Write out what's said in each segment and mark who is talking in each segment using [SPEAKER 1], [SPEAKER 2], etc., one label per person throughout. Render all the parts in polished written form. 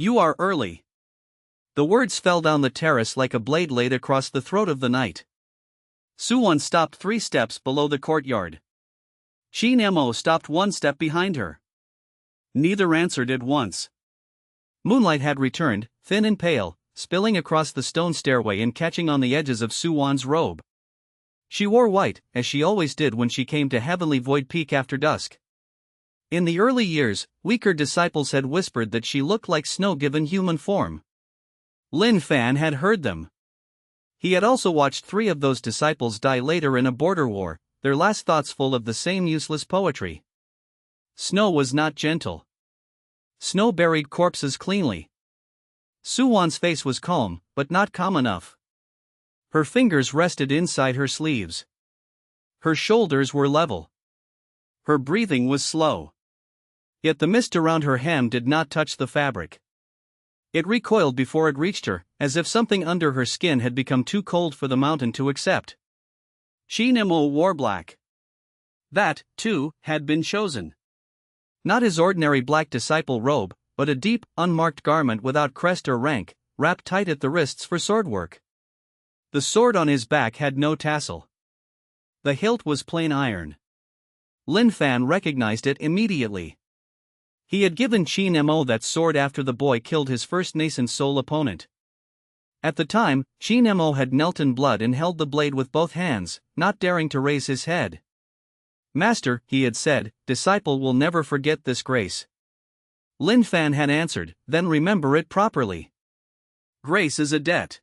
[SPEAKER 1] You are early. The words fell down the terrace like a blade laid across the throat of the night. Xianxia stopped 3 steps below the courtyard. Ch02 stopped 1 step behind her. Neither answered at once. Moonlight had returned, thin and pale, spilling across the stone stairway and catching on the edges of Xianxia's robe. She wore white, as she always did when she came to Heavenly Void Peak after dusk. In the early years, weaker disciples had whispered that she looked like snow given human form. Lin Fan had heard them. He had also watched 3 of those disciples die later in a border war, their last thoughts full of the same useless poetry. Snow was not gentle. Snow buried corpses cleanly. Xianxia's face was calm, but not calm enough. Her fingers rested inside her sleeves. Her shoulders were level. Her breathing was slow. Yet the mist around her hem did not touch the fabric. It recoiled before it reached her, as if something under her skin had become too cold for the mountain to accept. Ch02 wore black. That, too, had been chosen. Not his ordinary black disciple robe, but a deep, unmarked garment without crest or rank, wrapped tight at the wrists for sword work. The sword on his back had no tassel. The hilt was plain iron. Lin Fan recognized it immediately. He had given Ch02 that sword after the boy killed his first nascent soul opponent. At the time, Ch02 had knelt in blood and held the blade with both hands, not daring to raise his head. "Master," he had said, "disciple will never forget this grace." Lin Fan had answered, "Then remember it properly. Grace is a debt.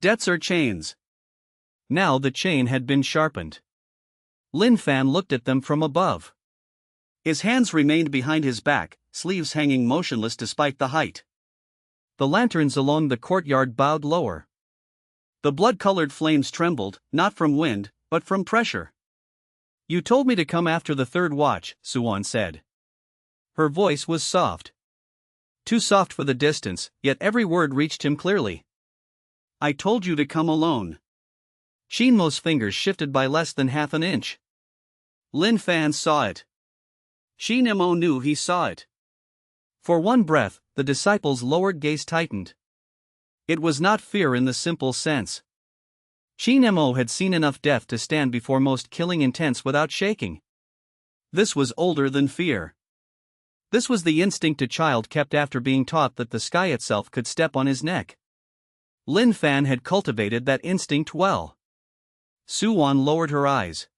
[SPEAKER 1] Debts are chains." Now the chain had been sharpened. Lin Fan looked at them from above. His hands remained behind his back, sleeves hanging motionless despite the height. The lanterns along the courtyard bowed lower. The blood-colored flames trembled, not from wind, but from pressure. "You told me to come after the 3rd watch," Xianxia said. Her voice was soft. Too soft for the distance, yet every word reached him clearly. "I told you to come alone." Ch02's fingers shifted by less than half an inch. Lin Fan saw it. Ch02 knew he saw it. For one breath, the disciple's lowered gaze tightened. It was not fear in the simple sense. Ch02 had seen enough death to stand before most killing intents without shaking. This was older than fear. This was the instinct a child kept after being taught that the sky itself could step on his neck. Lin Fan had cultivated that instinct well. Xianxia lowered her eyes.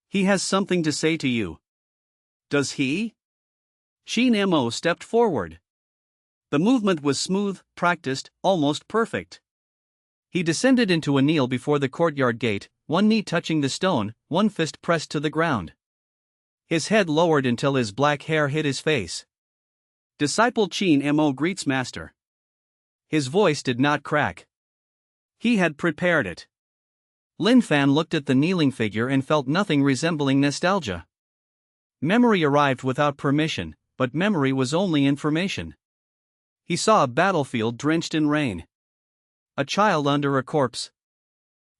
[SPEAKER 1] "He has something to say to you." "Does he?" Ch02 stepped forward. The movement was smooth, practiced, almost perfect. He descended into a kneel before the courtyard gate, one knee touching the stone, one fist pressed to the ground. His head lowered until his black hair hid his face. "Disciple Ch02 greets master." His voice did not crack. He had prepared it. Lin Fan looked at the kneeling figure and felt nothing resembling nostalgia. Memory arrived without permission, but memory was only information. He saw a battlefield drenched in rain. A child under a corpse.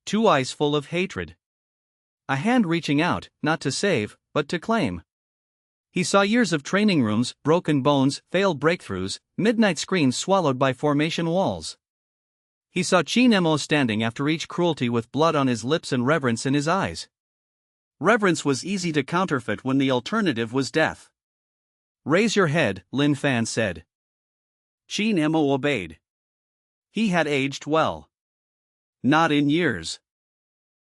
[SPEAKER 1] 2 eyes full of hatred. A hand reaching out, not to save, but to claim. He saw years of training rooms, broken bones, failed breakthroughs, midnight screens swallowed by formation walls. He saw Ch02 standing after each cruelty with blood on his lips and reverence in his eyes. Reverence was easy to counterfeit when the alternative was death. "Raise your head," Lin Fan said. Ch02 obeyed. He had aged well. Not in years.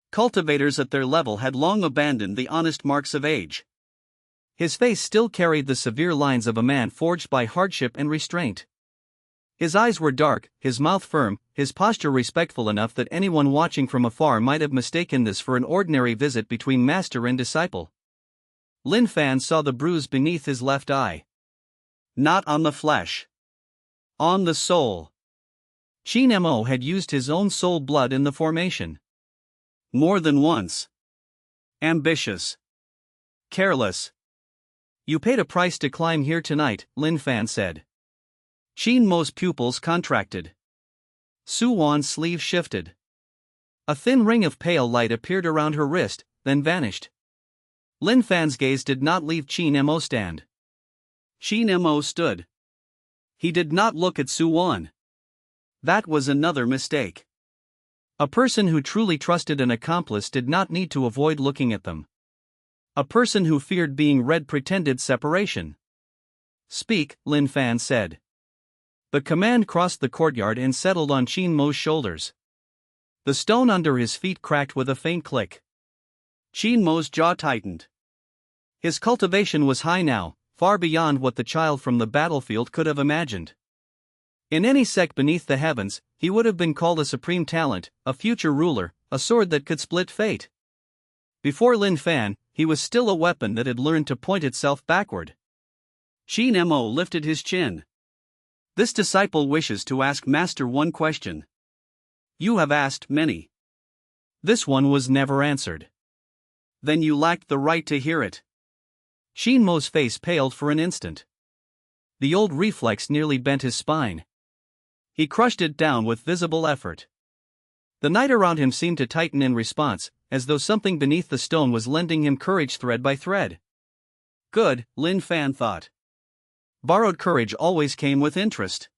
[SPEAKER 1] Cultivators at their level had long abandoned the honest marks of age. His face still carried the severe lines of a man forged by hardship and restraint. His eyes were dark, his mouth firm, his posture respectful enough that anyone watching from afar might have mistaken this for an ordinary visit between master and disciple. Lin Fan saw the bruise beneath his left eye. Not on the flesh. On the soul. Ch02 had used his own soul blood in the formation. More than once. Ambitious. Careless. "You paid a price to climb here tonight," Lin Fan said. Ch02's pupils contracted. Xianxia's sleeve shifted. A thin ring of pale light appeared around her wrist, then vanished. Lin Fan's gaze did not leave Ch02 stand. Ch02 stood. He did not look at Su01. That was another mistake. A person who truly trusted an accomplice did not need to avoid looking at them. A person who feared being read pretended separation. "Speak," Lin Fan said. The command crossed the courtyard and settled on Qin Mo's shoulders. The stone under his feet cracked with a faint click. Qin Mo's jaw tightened. His cultivation was high now, far beyond what the child from the battlefield could have imagined. In any sect beneath the heavens, he would have been called a supreme talent, a future ruler, a sword that could split fate. Before Lin Fan, he was still a weapon that had learned to point itself backward. Qin Mo lifted his chin. This disciple wishes to ask Master one question. You have asked many. This one was never answered. Then you lacked the right to hear it. Qin Mo's face paled for an instant. The old reflex nearly bent his spine. He crushed it down with visible effort. The night around him seemed to tighten in response, as though something beneath the stone was lending him courage thread by thread. Good, Lin Fan thought. Borrowed courage always came with interest.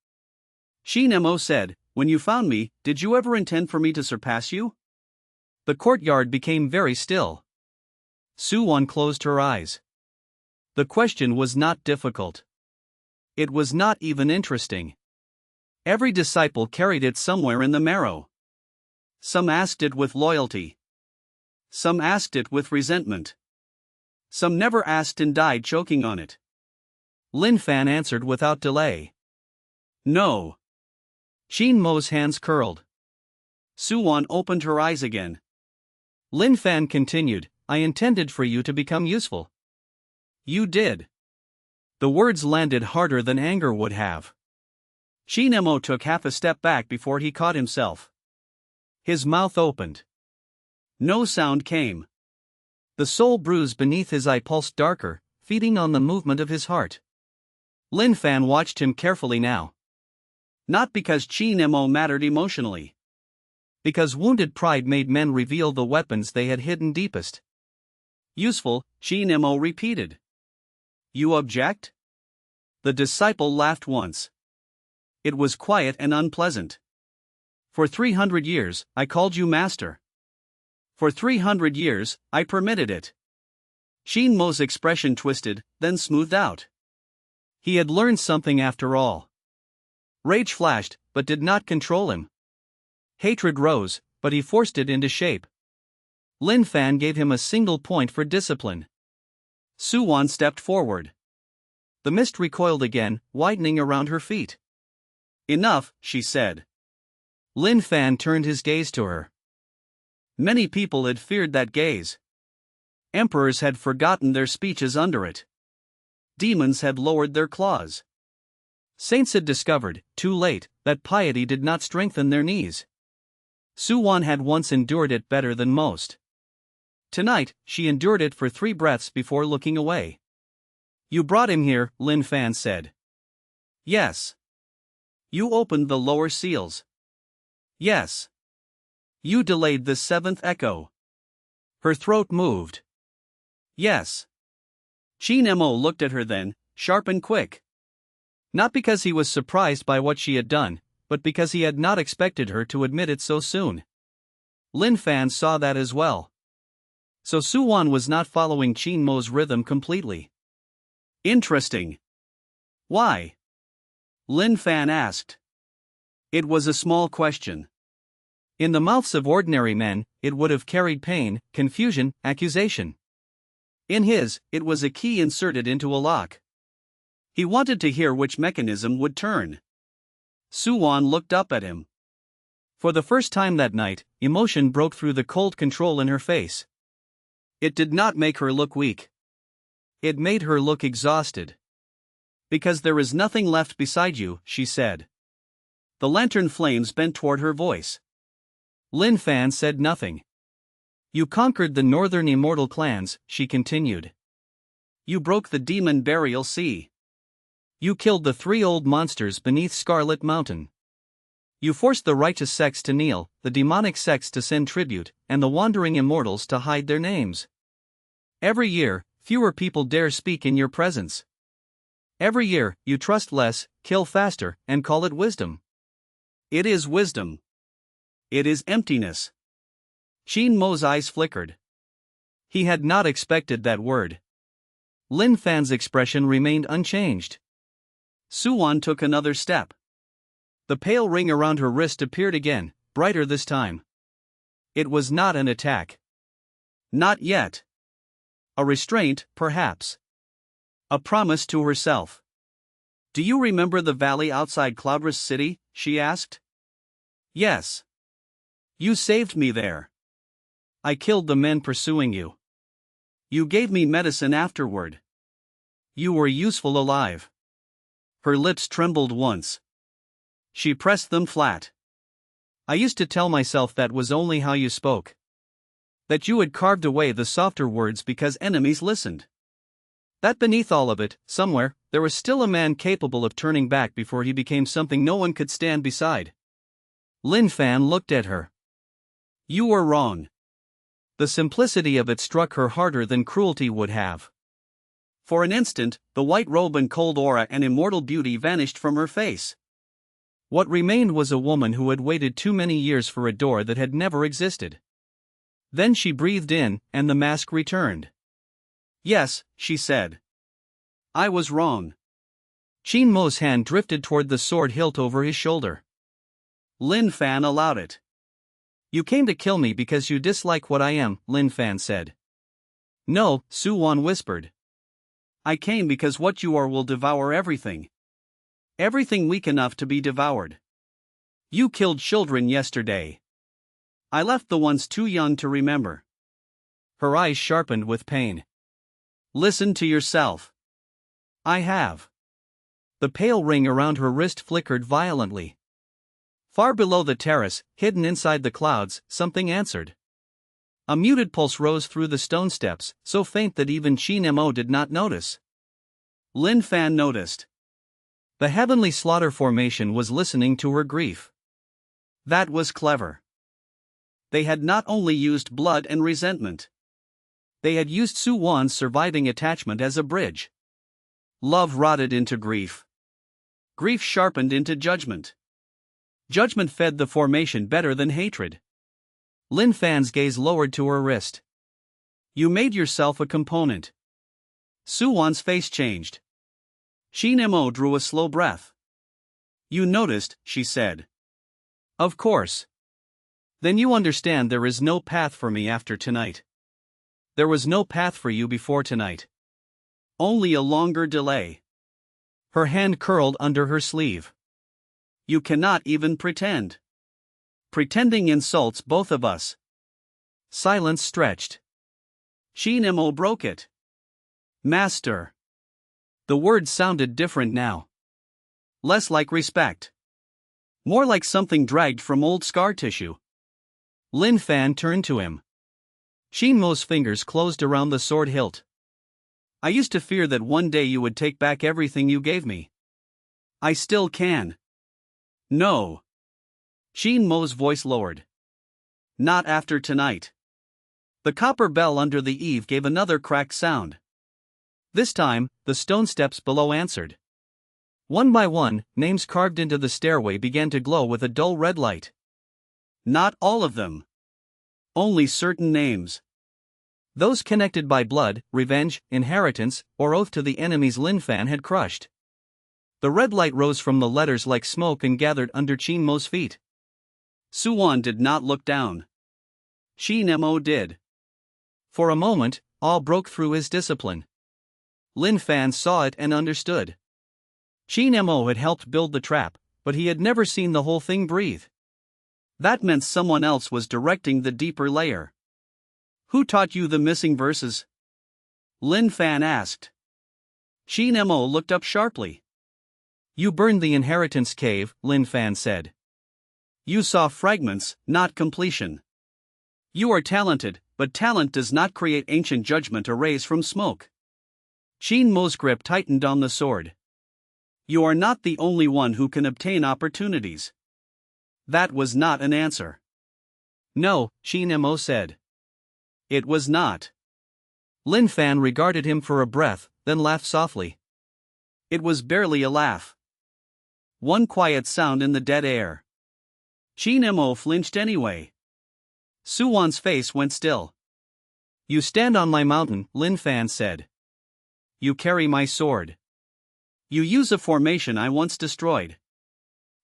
[SPEAKER 1] Qin Mo said, when you found me, did you ever intend for me to surpass you? The courtyard became very still. Su01 closed her eyes. The question was not difficult. It was not even interesting. Every disciple carried it somewhere in the marrow. Some asked it with loyalty. Some asked it with resentment. Some never asked and died choking on it. Lin Fan answered without delay. No. Qin Mo's hands curled. Su01 opened her eyes again. Lin Fan continued, I intended for you to become useful. You did. The words landed harder than anger would have. Qin Mo took half a step back before he caught himself. His mouth opened. No sound came. The soul bruise beneath his eye pulsed darker, feeding on the movement of his heart. Lin Fan watched him carefully now. Not because Qin Mo mattered emotionally. Because wounded pride made men reveal the weapons they had hidden deepest. Useful, Qin Mo repeated. You object? The disciple laughed once. It was quiet and unpleasant. For 300 years, I called you master. For 300 years, I permitted it. Qin Mo's expression twisted, then smoothed out. He had learned something after all. Rage flashed, but did not control him. Hatred rose, but he forced it into shape. Lin Fan gave him a single point for discipline. Su01 stepped forward. The mist recoiled again, widening around her feet. Enough, she said. Lin Fan turned his gaze to her. Many people had feared that gaze. Emperors had forgotten their speeches under it. Demons had lowered their claws. Saints had discovered, too late, that piety did not strengthen their knees. Su01 had once endured it better than most. Tonight, she endured it for 3 breaths before looking away. You brought him here, Lin Fan said. Yes. You opened the lower seals. Yes. You delayed the 7th echo. Her throat moved. Yes. Qin Mo looked at her then, sharp and quick. Not because he was surprised by what she had done, but because he had not expected her to admit it so soon. Lin Fan saw that as well. So Su01 was not following Qin Mo's rhythm completely. Interesting. Why? Lin Fan asked. It was a small question. In the mouths of ordinary men, it would have carried pain, confusion, accusation. In his, it was a key inserted into a lock. He wanted to hear which mechanism would turn. Su01 looked up at him. For the first time that night, emotion broke through the cold control in her face. It did not make her look weak. It made her look exhausted. Because there is nothing left beside you, she said. The lantern flames bent toward her voice. Lin Fan said nothing. You conquered the northern immortal clans, she continued. You broke the demon burial sea. You killed the 3 old monsters beneath Scarlet Mountain. You forced the righteous sects to kneel, the demonic sects to send tribute, and the wandering immortals to hide their names. Every year, fewer people dare speak in your presence. Every year, you trust less, kill faster, and call it wisdom. It is wisdom. It is emptiness. Shin Mo's eyes flickered. He had not expected that word. Lin Fan's expression remained unchanged. Suwon took another step. The pale ring around her wrist appeared again, brighter this time. It was not an attack. Not yet. A restraint, perhaps. A promise to herself. Do you remember the valley outside Cloudress City? She asked. Yes. You saved me there. I killed the men pursuing you. You gave me medicine afterward. You were useful alive. Her lips trembled once. She pressed them flat. I used to tell myself that was only how you spoke. That you had carved away the softer words because enemies listened. That beneath all of it, somewhere, there was still a man capable of turning back before he became something no one could stand beside. Lin Fan looked at her. You were wrong. The simplicity of it struck her harder than cruelty would have. For an instant, the white robe and cold aura and immortal beauty vanished from her face. What remained was a woman who had waited too many years for a door that had never existed. Then she breathed in, and the mask returned. Yes, she said. I was wrong. Shin Mo's hand drifted toward the sword hilt over his shoulder. Lin Fan allowed it. You came to kill me because you dislike what I am, Lin Fan said. No, Suwon whispered. I came because what you are will devour everything. Everything weak enough to be devoured. You killed children yesterday. I left the ones too young to remember. Her eyes sharpened with pain. Listen to yourself. I have. The pale ring around her wrist flickered violently. Far below the terrace, hidden inside the clouds, something answered. A muted pulse rose through the stone steps, so faint that even Shin Mo did not notice. Lin Fan noticed. The heavenly slaughter formation was listening to her grief. That was clever. They had not only used blood and resentment. They had used Suwon's surviving attachment as a bridge. Love rotted into grief. Grief sharpened into judgment. Judgment fed the formation better than hatred. Lin Fan's gaze lowered to her wrist. You made yourself a component. Suwon's face changed. Shin Mo drew a slow breath. You noticed, she said. Of course. Then you understand there is no path for me after tonight. There was no path for you before tonight. Only a longer delay. Her hand curled under her sleeve. You cannot even pretend. Pretending insults both of us. Silence stretched. Shin Mo broke it. Master. The word sounded different now. Less like respect. More like something dragged from old scar tissue. Lin Fan turned to him. Shin Mo's fingers closed around the sword hilt. I used to fear that one day you would take back everything you gave me. I still can. No. Shin Mo's voice lowered. Not after tonight. The copper bell under the eave gave another cracked sound. This time, the stone steps below answered. One by one, names carved into the stairway began to glow with a dull red light. Not all of them. Only certain names. Those connected by blood, revenge, inheritance, or oath to the enemies Lin Fan had crushed. The red light rose from the letters like smoke and gathered under Shin Mo's feet. Suwon did not look down. Shin Mo did. For a moment, awe broke through his discipline. Lin Fan saw it and understood. Shin Mo had helped build the trap, but he had never seen the whole thing breathe. That meant someone else was directing the deeper layer. Who taught you the missing verses? Lin Fan asked. Shin Mo looked up sharply. You burned the inheritance cave, Lin Fan said. You saw fragments, not completion. You are talented, but talent does not create ancient judgment erased from smoke. Shin Mo's grip tightened on the sword. You are not the only one who can obtain opportunities. That was not an answer. No, Shin Mo said. It was not. Lin Fan regarded him for a breath, then laughed softly. It was barely a laugh. One quiet sound in the dead air. Ch02 flinched anyway. Suwon's face went still. You stand on my mountain, Lin Fan said. You carry my sword. You use a formation I once destroyed.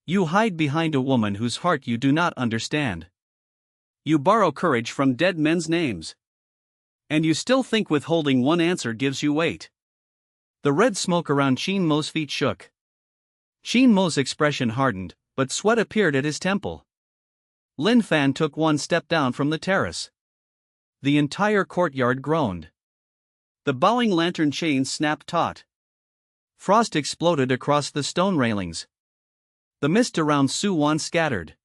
[SPEAKER 1] You hide behind a woman whose heart you do not understand. You borrow courage from dead men's names. And you still think withholding one answer gives you weight. The red smoke around Ch02's feet shook. Ch02's expression hardened, but sweat appeared at his temple. Lin Fan took one step down from the terrace. The entire courtyard groaned. The bowing lantern chains snapped taut. Frost exploded across the stone railings. The mist around Suwon scattered.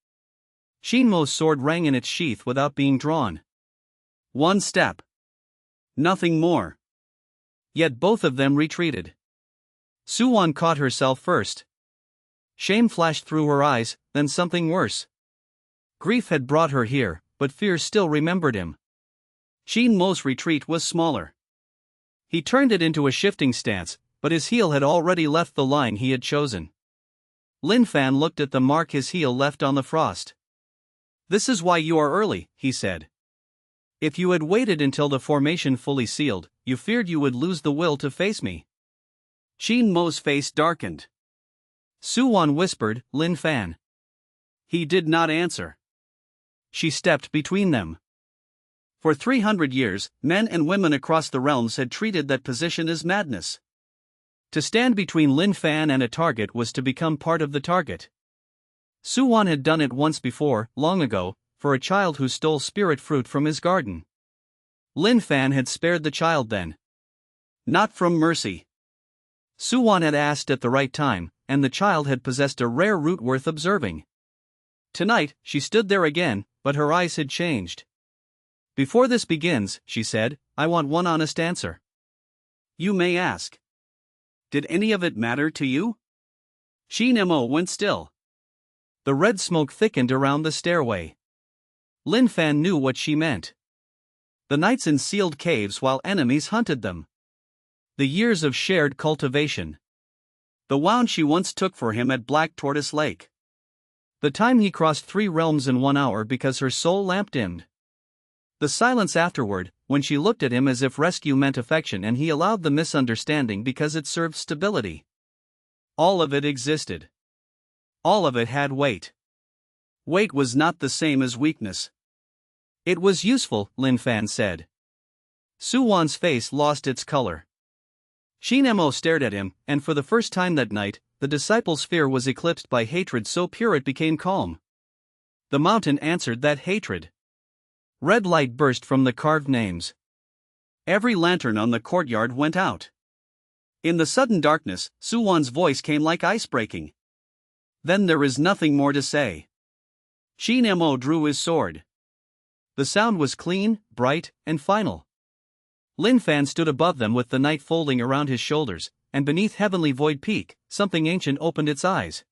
[SPEAKER 1] Ch02's sword rang in its sheath without being drawn. One step. Nothing more. Yet both of them retreated. Suwon caught herself first. Shame flashed through her eyes, then something worse. Grief had brought her here, but fear still remembered him. Ch02's retreat was smaller. He turned it into a shifting stance, but his heel had already left the line he had chosen. Lin Fan looked at the mark his heel left on the frost. This is why you are early, he said. If you had waited until the formation fully sealed, you feared you would lose the will to face me. Ch02's face darkened. Suwon whispered, Lin Fan. He did not answer. She stepped between them. For 300 years, men and women across the realms had treated that position as madness. To stand between Lin Fan and a target was to become part of the target. Suwon had done it once before, long ago, for a child who stole spirit fruit from his garden. Lin Fan had spared the child then. Not from mercy. Suwon had asked at the right time, and the child had possessed a rare root worth observing. Tonight, she stood there again, but her eyes had changed. Before this begins, she said, I want one honest answer. You may ask. Did any of it matter to you? Ch02 went still. The red smoke thickened around the stairway. Lin Fan knew what she meant. The nights in sealed caves while enemies hunted them. The years of shared cultivation. The wound she once took for him at Black Tortoise Lake. The time he crossed 3 realms in 1 hour because her soul lamp dimmed. The silence afterward, when she looked at him as if rescue meant affection and he allowed the misunderstanding because it served stability. All of it existed. All of it had weight. Weight was not the same as weakness. It was useful, Lin Fan said. Suwon's face lost its color. Ch02 stared at him, and for the first time that night, the disciple's fear was eclipsed by hatred so pure it became calm. The mountain answered that hatred. Red light burst from the carved names. Every lantern on the courtyard went out. In the sudden darkness, Suwon's voice came like ice breaking. Then there is nothing more to say. Ch02 drew his sword. The sound was clean, bright, and final. Lin Fan stood above them with the night folding around his shoulders, and beneath heavenly void peak, something ancient opened its eyes.